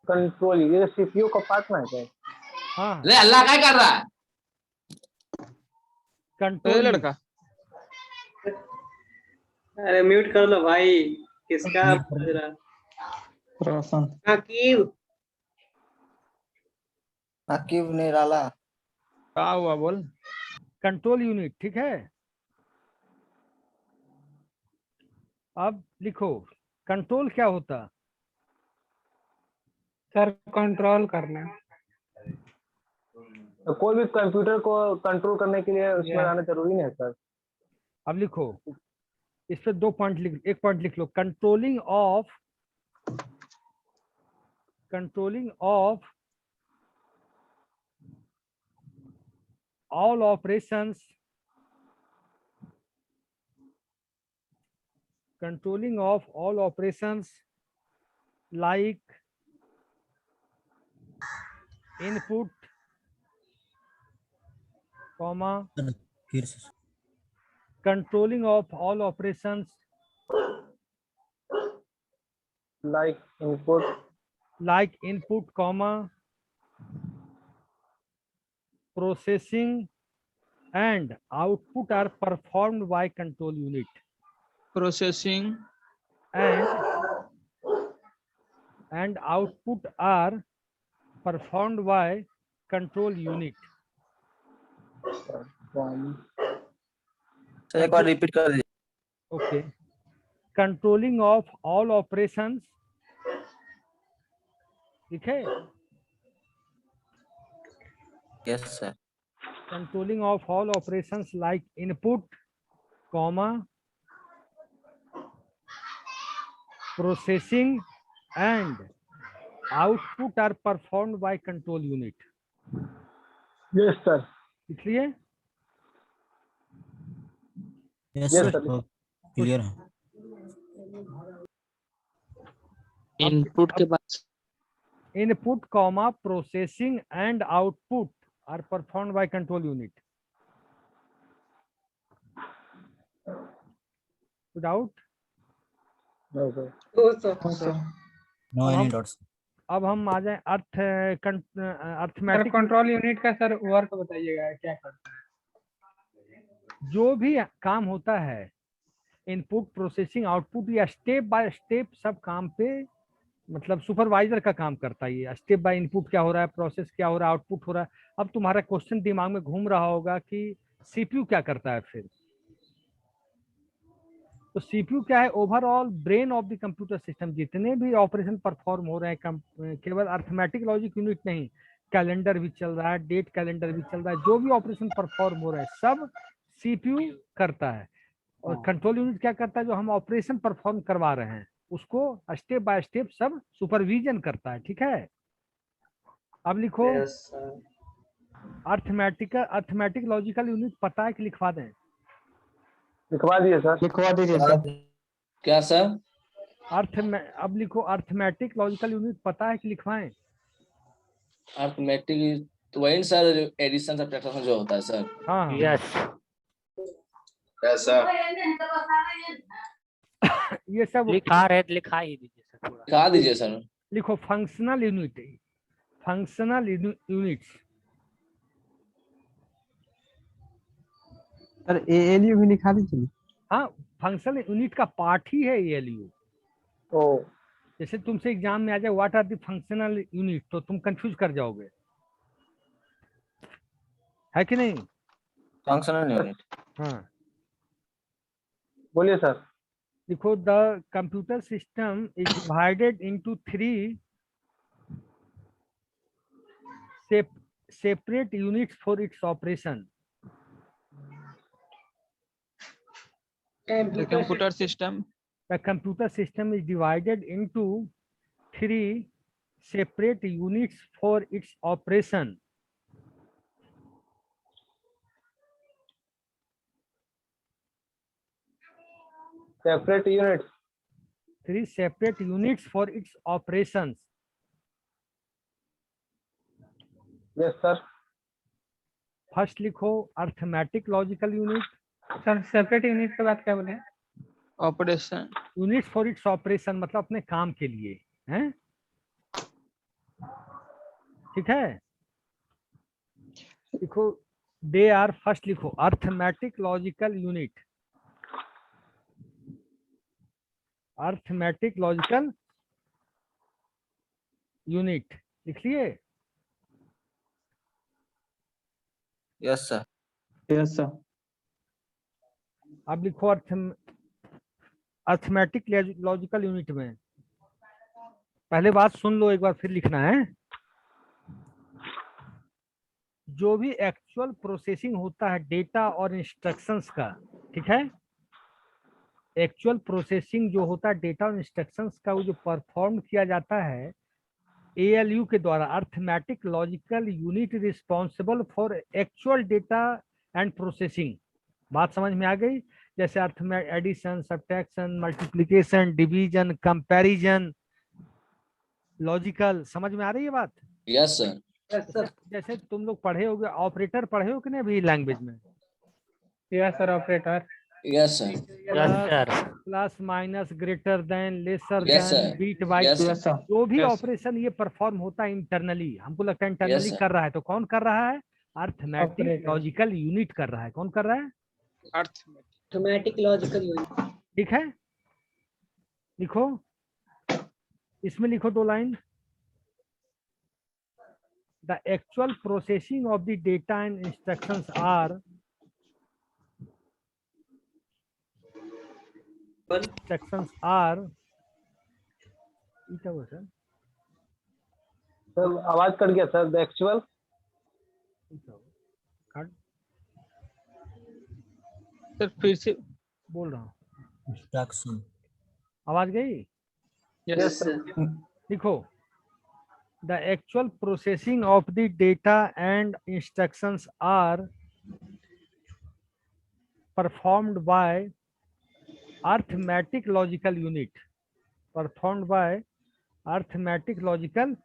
कंट्रोल, ये सीपीयू का पार्ट में है क्या? हाँ, ले अल्लाह क्या कर रहा है? कंट्रोल लड़का। अरे म्यूट कर लो भाई, किसका बज रहा? रोशन अकीब। अकीब निराला। क्या हुआ बोल? Control unit. ठीक है। अब लिखो कंट्रोल क्या होता? सर कंट्रोल करना। तो कोई भी कंप्यूटर को कंट्रोल करने के लिए उसमें Yeah. आना जरूरी नहीं है सर। अब लिखो इस पे 2 पॉइंट लिख, 1 पॉइंट लिख लो। Controlling of all operations, controlling of all operations like input, comma, फिर से controlling of all operations like input, comma, processing and output are performed by control unit, processing and output are performed by control unit. Sir एक बार repeat कर दीजिए। Okay. Controlling of all operations. ठीक है? Yes sir. Controlling of all operations like input, comma, processing and output are performed by control unit. Yes sir. इसलिए yes Yes, sir sir. Clear है। Input के बाद input, comma, processing and output are performed by control unit. Without no sir. No अब any हम doubts. अब हम आ जाए सर अर्थमेटिक। कंट्रोल यूनिट का सर वर्क बताइएगा क्या करता है। जो भी काम होता है इनपुट, प्रोसेसिंग, आउटपुट, या स्टेप बाय स्टेप सब काम पे मतलब सुपरवाइजर का काम करता है। ये स्टेप बाय इनपुट क्या हो रहा है, प्रोसेस क्या हो रहा है, आउटपुट हो रहा है। अब तुम्हारा क्वेश्चन दिमाग में घूम रहा होगा कि सीपीयू क्या करता है फिर। तो सीपीयू क्या है? Overall brain of the computer system. जितने भी ऑपरेशन परफॉर्म हो रहे हैं, केवल अर्थमेटिक लॉजिक यूनिट नहीं, कैलेंडर भी चल रहा है, डेट कैलेंडर भी चल रहा है, जो भी ऑपरेशन परफॉर्म हो रहा है सब सीपीयू करता है। और कंट्रोल यूनिट क्या करता है? जो हम ऑपरेशन परफॉर्म करवा रहे हैं उसको स्टेप बाय स्टेप सब सुपरविजन करता है। ठीक है, अब लिखो अर्थमेटिक लॉजिकल यूनिट पता है कि लिखवा दें? लिखवा दिए सर। लिखवा दीजिए सर। क्या सर? अब लिखो अर्थमेटिक लॉजिकल यूनिट पता है कि लिखवाएं? अर्थमेटिक तो वही सर, जो एडिशन सब्ट्रैक्शन जो होता है सर। हाँ यस ऐसा ये सब लिखा रहे तो लिखा ही दीजिए सर पूरा। लिखा दीजिए सर। लिखो functional unit, functional units. Sir ALU भी लिखा दीजिए। हाँ, फंक्शनल यूनिट का पार्ट ही है एएलयू। ओ जैसे तुमसे एग्जाम में आ जाए what are the functional unit, तो तुम कंफ्यूज कर जाओगे, है कि नहीं? Functional unit. हाँ, बोलिए सर। देखो the computer system is divided into 3 separate units for its operation. The computer system The computer system is divided into 3 separate units for its operation. Separate units. 3 separate units for its operations. Yes sir. First लिखो arithmetic logical unit. Sir separate unit के बाद क्या बोले? Operation unit for its operation मतलब अपने काम के लिए, हैं? ठीक है, लिखो दे आर। फर्स्ट लिखो arithmetic logical unit, arithmetic logical unit लिख लिए? Yes sir. Yes sir. अब लिखो अर्थमेटिक लॉजिकल यूनिट में पहले बात सुन लो एक बार फिर लिखना है। जो भी एक्चुअल प्रोसेसिंग होता है डेटा और इंस्ट्रक्शंस का, ठीक है, एक्चुअल प्रोसेसिंग जो होता है डेटा और इंस्ट्रक्शंस का, वो जो परफॉर्म किया जाता है एएलयू के द्वारा, arithmetic logical unit responsible for actual data and processing. बात समझ में आ गई? जैसे अर्थ में addition, subtraction, multiplication, division, comparison, logical. समझ में आ रही है बात? Yes sir. जैसे तुम लोग पढ़े होगे, ऑपरेटर पढ़े हो कि नहीं अभी लैंग्वेज में? Yes sir. Operator. Yes sir. Yes sir. Plus minus, greater than, lesser Yes, than, sir. Bit by. Yes, sir. जो भी Yes. ऑपरेशन ये परफॉर्म होता है इंटरनली, हमको लगता है इंटरनली sir. कर रहा है, तो कौन कर रहा है? Arithmetic Operator. लॉजिकल यूनिट कर रहा है। कौन कर रहा है? Arithmetic logical unit. ठीक है, लिखो इसमें लिखो 2 line. The actual processing of the data and instructions are क्या हुआ सर? सर आवाज कट गया सर। द एक्चुअल सर फिर से बोल रहा हूँ, इंस्ट्रक्शन। आवाज गई? यस लिखो the actual processing of the data and instructions are performed by arithmetic logical unit. Performed by arithmetic logical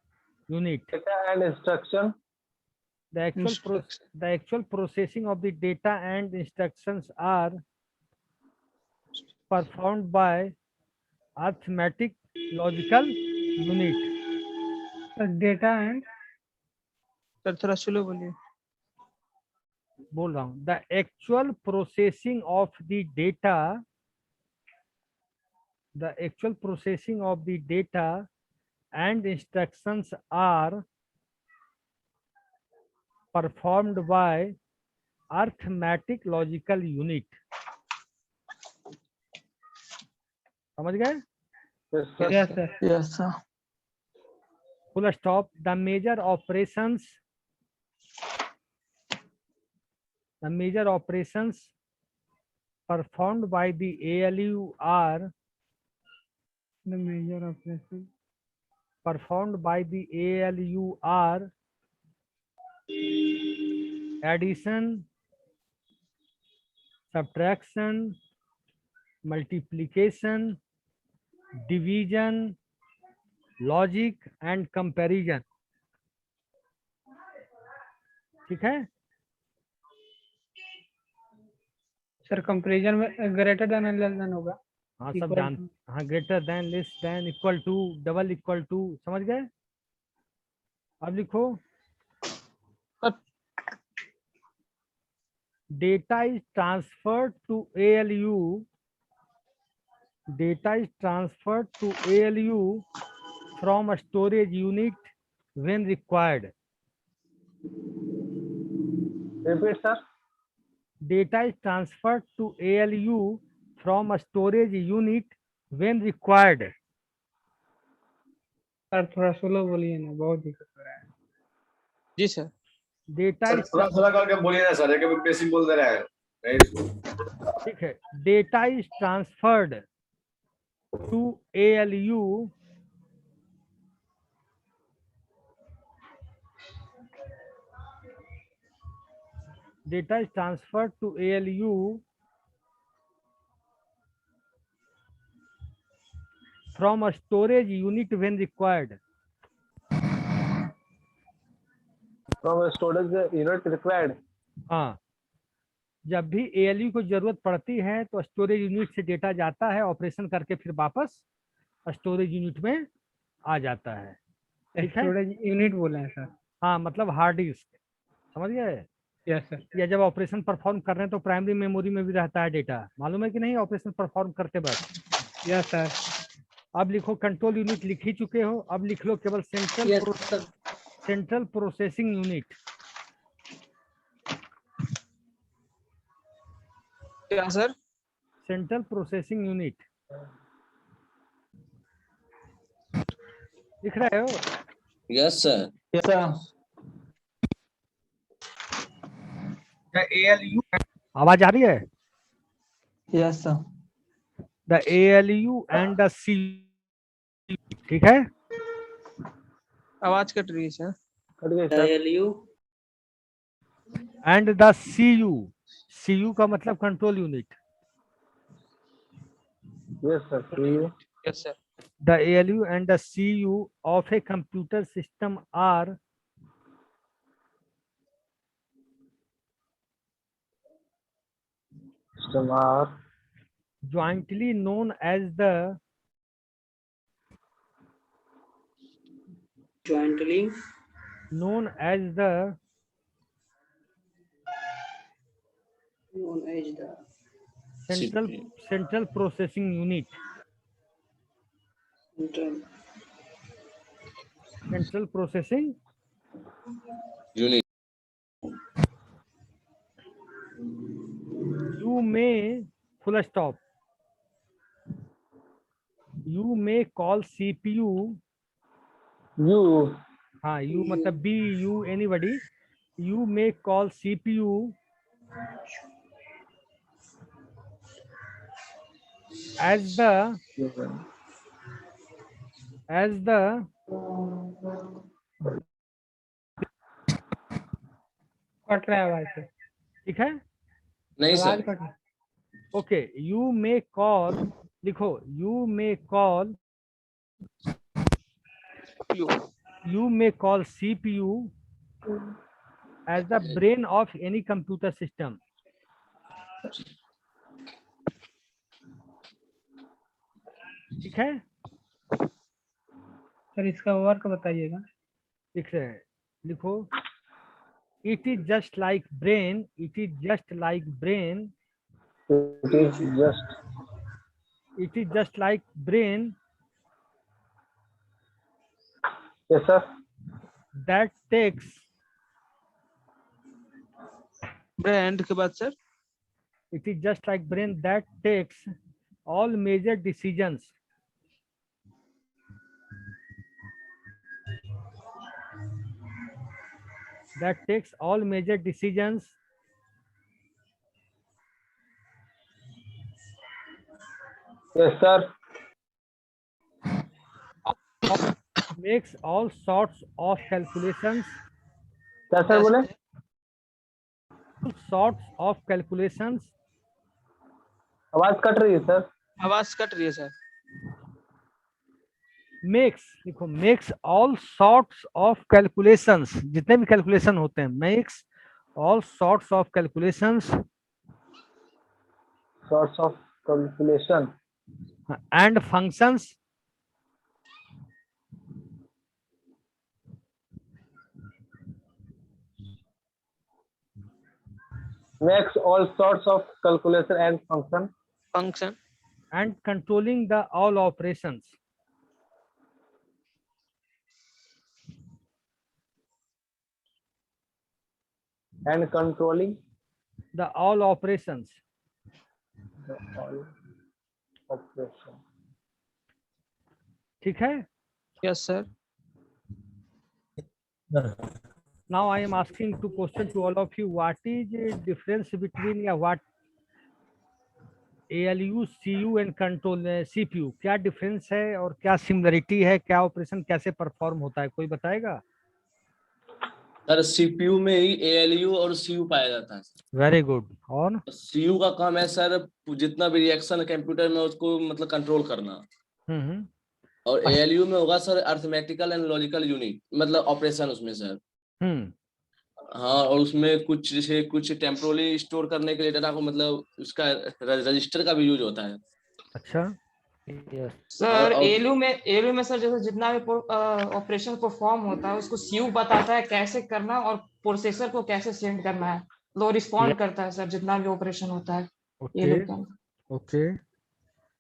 unit. Data and instruction The actual processing of the data and instructions are performed by arithmetic logical unit. Data and sir थोड़ा slow बोलिए। बोल रहा हूँ, the actual processing of the data, the actual processing of the data and instructions are performed by arithmetic logical unit. समझ गए? Yes sir. Yes sir. Full stop. The major operations performed by the ALU are The major operation performed by the ALU are addition, subtraction, multiplication, division, logic and comparison. ठीक है? Sir comparison में greater than and less than होगा। हाँ सब Equal जान, to. हाँ greater than, less than, equal to, double equal to, समझ गए? अब लिखो data is transferred to ALU. Data is transferred to ALU from a storage unit when required. Repeat sir. Data is transferred to ALU from a storage unit when required. Sir थोड़ा slow बोलिए ना, बहुत दिक्कत हो रहा है। जी sir. Data is थोड़ा थोड़ा करके बोलिए ना सर, एक बेसिक बोल दे रहा है। ठीक है। Data is transferred to ALU from a storage unit when required. From storage unit required. हाँ, जब भी ALU को जरूरत पड़ती है तो स्टोरेज यूनिट से डेटा जाता है, ऑपरेशन करके फिर वापस स्टोरेज यूनिट में आ जाता है। ठीक है? स्टोरेज यूनिट बोले हैं सर। हाँ, मतलब हार्ड डिस्क, समझ गए? Yes sir. या जब ऑपरेशन परफॉर्म कर रहे हैं तो प्राइमरी मेमोरी में भी रहता है डेटा, मालूम है कि नहीं? ऑपरेशन परफॉर्म करते वक्त। Yes sir. अब लिखो, कंट्रोल यूनिट लिख ही चुके हो, अब लिख लो केवल सेंट्रल प्रोसेसिंग यूनिट। क्या सर? सेंट्रल प्रोसेसिंग यूनिट लिख रहे हो? Yes sir. Yes sir. ALU, आवाज आ रही है? Yes sir. The ALU and the CPU, ठीक है? आवाज कट रही है सर। कट गई sir. ALU and the CU का मतलब control unit. Yes sir. Yes sir. The ALU and the CU of a computer system are jointly known as the central processing unit. Central processing unit. You may full stop. You may call CPU. You. हाँ, you मतलब B, you, anybody. You may call CPU as the cut रहा है आवाज से, ठीक है। नहीं आवाज सर, कट रहा है। ओके, यू मे कॉल, लिखो you may call CPU as the brain of any computer system. ठीक है, सर इसका वर्क बताइएगा। लिख रहे हैं, लिखो it is just like brain, it is just like brain, It is just. it is just like brain Yes sir. that takes, brand के बाद sir it is just like brain that takes all major decisions. That takes all major decisions Yes sir. makes all sorts of calculations, क्या sir बोले? all sorts of calculations आवाज cut रही है sir. आवाज cut रही है sir. makes, लिखो makes all sorts of calculations, जितने भी कैलकुलेशन होते हैं, makes all sorts of calculations Sorts of calculation and functions makes all sorts of calculation and function and controlling the all operations. and controlling The all operations. the all operation. ठीक है, yes sir. now I am asking two questions to all of you. What is the difference between what ALU, CU and control CPU? क्या difference है और क्या similarity है, क्या operation कैसे perform होता है, कोई बताएगा? सर सीपीयू में ही एएलयू और सीयू पाया जाता है। Very good. और सीयू का काम है सर जितना भी रिएक्शन कंप्यूटर में उसको मतलब कंट्रोल करना, और एएलयू में होगा sir arithmetical and logical unit मतलब ऑपरेशन उसमें सर। हाँ, और उसमें कुछ जैसे कुछ टेम्पोरली स्टोर करने के लिए डाटा को मतलब उसका रजिस्टर का भी यूज होता है। अच्छा सर एलयू में सर जैसे जितना भी ऑपरेशन परफॉर्म होता है उसको सीयू बताता है कैसे करना और प्रोसेसर को कैसे सेंड करना है, तो रिस्पॉन्ड करता है सर जितना भी ऑपरेशन होता है एलयू का। ओके।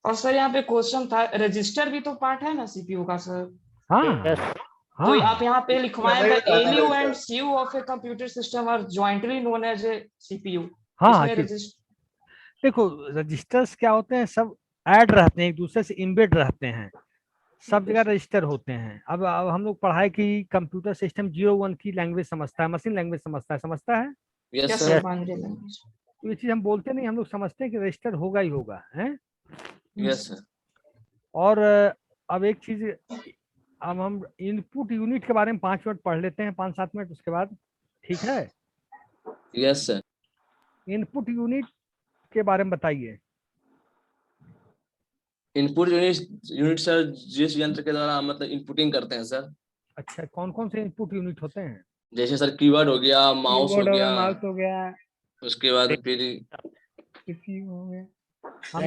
और सर यहाँ पे क्वेश्चन था, रजिस्टर भी तो पार्ट है ना सीपीयू का सर? हाँ तो आप यहाँ पे लिखवाएं the ALU and CU of a computer system are jointly known as a CPU. हाँ, देखो रजिस्टर्स क्या होते हैं, सब ऐड रहते हैं, एक दूसरे से इम्बेड रहते हैं, सब जगह रजिस्टर होते हैं। अब हम लोग पढ़ाए कि कंप्यूटर सिस्टम 01 की लैंग्वेज समझता है, मशीन लैंग्वेज समझता है। Yes sir. ये चीज हम बोलते नहीं, हम लोग समझते हैं कि रजिस्टर होगा ही होगा, है। Yes sir. और अब एक चीज, अब हम इनपुट यूनिट के बारे में 5 मिनट पढ़ लेते हैं, 5-7 मिनट उसके बाद, ठीक है? Yes sir. इनपुट यूनिट के बारे में बताइए। इनपुट यूनिट सर जिस यंत्र के द्वारा मतलब इनपुटिंग करते हैं सर। अच्छा, कौन कौन से इनपुट यूनिट होते हैं? जैसे सर कीबोर्ड हो गया, माउस हो गया, माउस हो गया, उसके बाद फिर सीपीयू हो गया। हम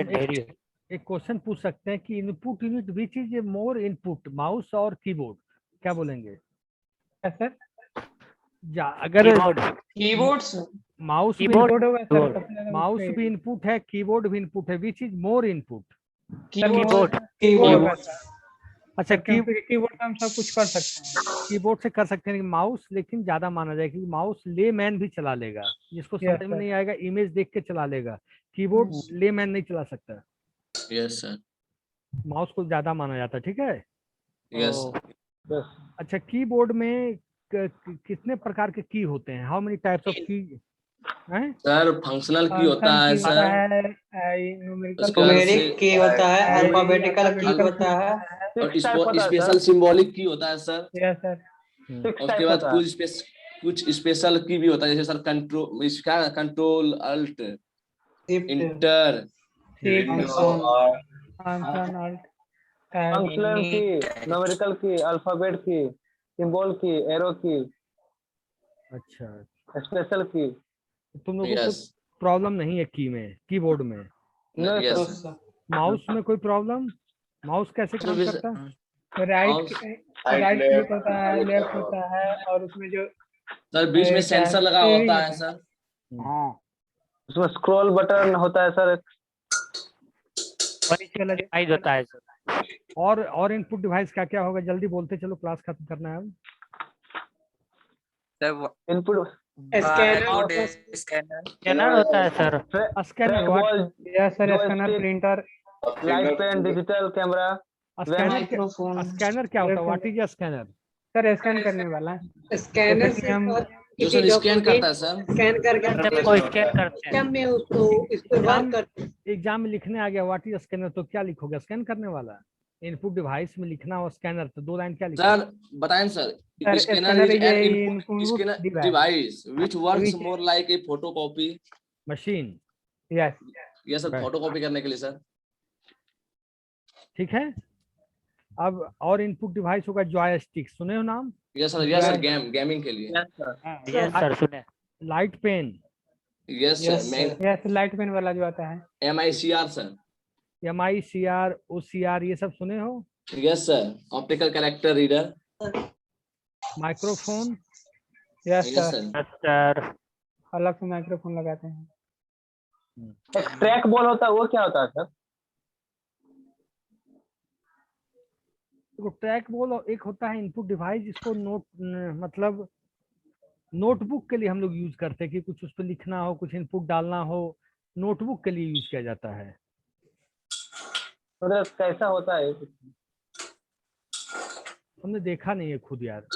एक क्वेश्चन पूछ सकते हैं कि input unit which is more input, mouse और कीबोर्ड, क्या बोलेंगे? सर अगर कीबोर्ड माउस भी इनपुट है, कीबोर्ड भी इनपुट है, which is more input? Keyboard. अच्छा कीबोर्ड से हम सब कुछ कर सकते हैं। कीबोर्ड से कर सकते हैं, माउस लेकिन ज्यादा माना जाए क्योंकि माउस लेमैन भी चला लेगा, जिसको समझ में नहीं आएगा इमेज देख के चला लेगा, कीबोर्ड लेमैन नहीं चला सकता। Yes sir. माउस को ज्यादा माना जाता है, ठीक है। यस। अच्छा, कीबोर्ड में कितने प्रकार के की होते हैं? हाउ मेनी टाइप्स ऑफ की हैं? सर फंक्शनल की होता है सर, न्यूमेरिक की होता है, अल्फाबेटिकल की होता है, और स्पेशल सिंबॉलिक की होता है सर। Yes sir. उसके बाद कुछ स्पेशल की भी होता है, जैसे सर कंट्रोल, इसका कंट्रोल अल्ट इंटर फंक्शनल की, न्यूमेरिकल की, अल्फाबेट की, सिंबल की, एरो की। अच्छा, स्पेशल की। तुम लोगों को प्रॉब्लम नहीं है की में, कीबोर्ड में? माउस में कोई प्रॉब्लम? माउस कैसे काम करता है? राइट क्लिक होता है, लेफ्ट होता है, और उसमें जो सर बीच में सेंसर लगा होता है सर। हाँ, उसमें स्क्रॉल बटन होता है सर। होता है सर। और इनपुट डिवाइस क्या क्या होगा? जल्दी बोलते चलो, क्लास खत्म करना है अब। इनपुट स्कैनर होता है sir. Scanner yes sir, scanner, printer, light pen, digital camera. Scanner क्या होता है? What is scanner? Sir scan करने वाला स्कैनर से हम जो सर स्कैन करता है सर, स्कैन करके को स्कैन करते हैं में उसको इस पे वर्क करते हैं। एग्जाम में लिखने आ गया व्हाट इज स्कैनर, तो क्या लिखोगे? स्कैन करने वाला। इनपुट डिवाइस में लिखना हो स्कैनर, तो 2 लाइन क्या लिखोगे? सर बताएं sir. Scanner is an input device which works more like a photocopy machine. Yes sir, photocopy करने के लिए सर। ठीक है। अब और इनपुट डिवाइस होगा जॉयस्टिक, सुने हो नाम? यस सर, गेमिंग के लिए। यस सर, सुने। Light pen. Yes sir, yes, light pen वाला जो आता है। MICR सर, MICR, OCR, ये सब सुने हो? Yes sir, optical character reader. Microphone. Yes sir, अलग से माइक्रोफोन लगाते हैं। ट्रैक बॉल होता है, वो क्या होता है सर? ट्रैक बॉल एक होता है इनपुट डिवाइस, जिसको मतलब नोटबुक के लिए हम लोग यूज करते हैं कि कुछ उस पर लिखना हो, कुछ इनपुट डालना हो, नोटबुक के लिए यूज किया जाता है। तो कैसा होता है? हमने देखा नहीं है खुद यार,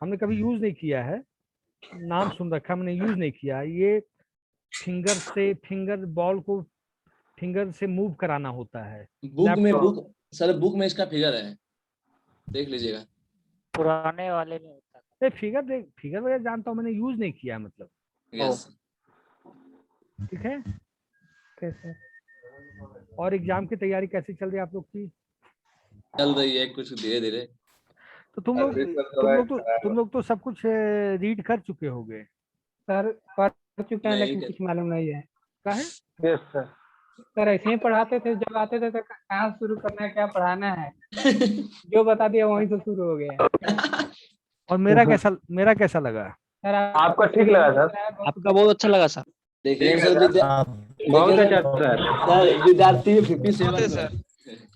हमने कभी यूज नहीं किया है, नाम सुन रखा, हमने यूज नहीं किया। ये फिंगर बॉल को फिंगर से मूव कराना होता है। बुक में इसका फिगर है, देख लीजिएगा। पुराने वाले में होता है। फिगर वगैरह जानता हूँ, मैंने यूज नहीं किया मतलब। यस ठीक है। और एग्जाम की तैयारी कैसी चल रही है आप लोग की? चल रही है कुछ धीरे धीरे। तो तुम लोग तो सब कुछ रीड कर चुके होगे सर, पढ़ चुके हैं, लेकिन कुछ मालूम नहीं है। क्या है? यस सर ऐसे ही पढ़ाते थे, जब आते थे तो कहाँ शुरू करना है, क्या पढ़ाना है, जो बता दिया वहीं से शुरू हो गया। और मेरा कैसा लगा? सर आपका ठीक लगा सर? आपका बहुत अच्छा लगा सर। देखिए सर, बहुत अच्छा सर। विद्यार्थी 57 सर।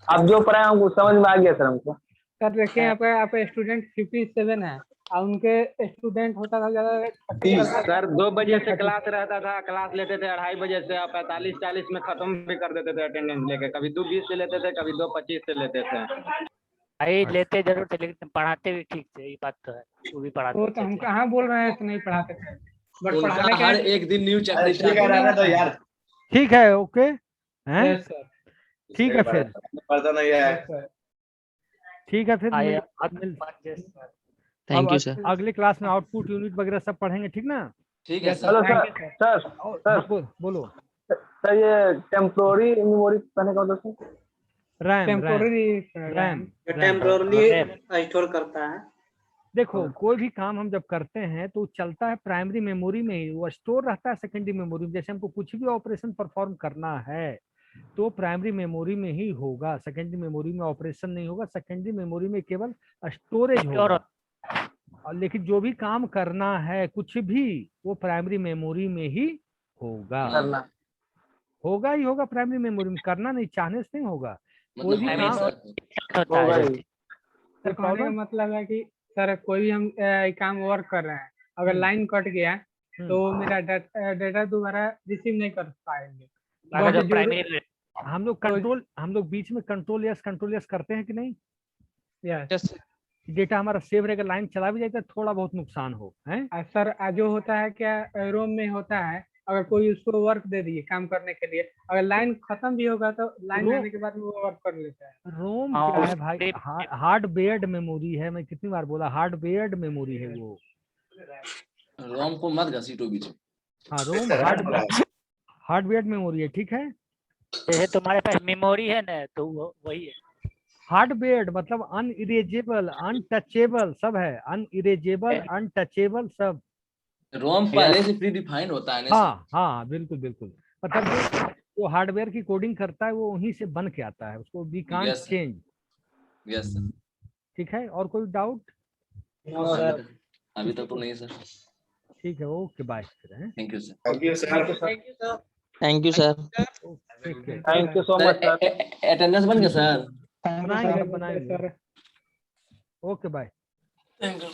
आप जो पढ़ाए हमको समझ में आ गया सर हमको। सर देखिए, आप स्टूडेंट 57 है और उनके स्टूडेंट होता था ज्यादा। सर 2 बजे से क्लास रहता था, क्लास लेते थे 2:30 बजे से, 45-40 में खत्म भी कर देते थे अटेंडेंस लेके। कभी 2:20 से लेते थे, कभी 2:25 से लेते थे। भाई लेते जरूर थे, लेकिन पढ़ाते भी ठीक थे, ये बात तो है। वो भी पढ़ाते वो तो हम कहाँ बोल रहे हैं कि नहीं पढ़ाते थे, बट पढ़ाने का हर एक दिन न्यू चैप्टर यार। ठीक है, ओके हैं? Yes sir. ठीक है फिर, पता नहीं है। ठीक है फिर। Thank you sir. अगले क्लास में आउटपुट यूनिट वगैरह सब पढ़ेंगे, ठीक ना? ठीक है हेलो सर। सर बोलो। सर ये टेम्पोररी मेमोरी कहने का मतलब सर? रैम टेम्पोरली स्टोर करता है। देखो, कोई भी काम हम जब करते हैं तो चलता है प्राइमरी मेमोरी में ही, वो स्टोर रहता है सेकेंडरी मेमोरी में। जैसे हमको कुछ भी ऑपरेशन परफॉर्म करना है तो प्राइमरी मेमोरी में ही होगा, सेकेंडरी मेमोरी में ऑपरेशन नहीं होगा। सेकेंडरी मेमोरी में केवल स्टोरेज होगा, लेकिन जो भी काम करना है कुछ भी, वो प्राइमरी मेमोरी में ही होगा। होगा प्राइमरी मेमोरी में, करना नहीं, चाहने से नहीं होगा। कोई भी मतलब काम होता है सर कहने का मतलब है कि सर कोई भी हम काम वर्क कर रहे हैं, अगर लाइन कट गया तो मेरा डेटा दोबारा रिसीव नहीं कर पाएंगे। अगर जो प्राइमरी हम लोग बीच में कंट्रोल यस करते हैं कि नहीं? यस डेटा हमारा सेव रहेगा, लाइन चला भी जाएगा, थोड़ा बहुत नुकसान हो है। सर जो होता है क्या रोम में होता है, अगर कोई उसको वर्क दे दिए काम करने के लिए, अगर लाइन खत्म भी होगा तो लाइन आने के बाद वो वर्क कर लेता है। रोम क्या है भाई? हार्डवेयर मेमोरी है, मैं कितनी बार बोला, हार्डवेयर मेमोरी है वो। रोम को मत घसीटो बीच में। हाँ, रोम हार्डवेयर मेमोरी है, ठीक है। जैसे तुम्हारे पास मेमोरी है ना, तो वही है। हार्डवेयर मतलब अनइरेजेबल, अनटचेबल सब है, अनइरेजेबल, अनटचेबल सब। रोम पहले से प्री डिफाइंड होता है ना। हाँ बिल्कुल बिल्कुल, मतलब जो हार्डवेयर की कोडिंग करता है वो वहीं से बन के आता है, उसको we can't change. Yes sir. ठीक है, और कोई डाउट? अभी तक तो नहीं सर। ठीक है, okay bye. Thank you sir. Thank you sir. Thank you sir. Thank you so much sir. Attendance बन गया सर? बनाएंगे। Okay bye. Thank you.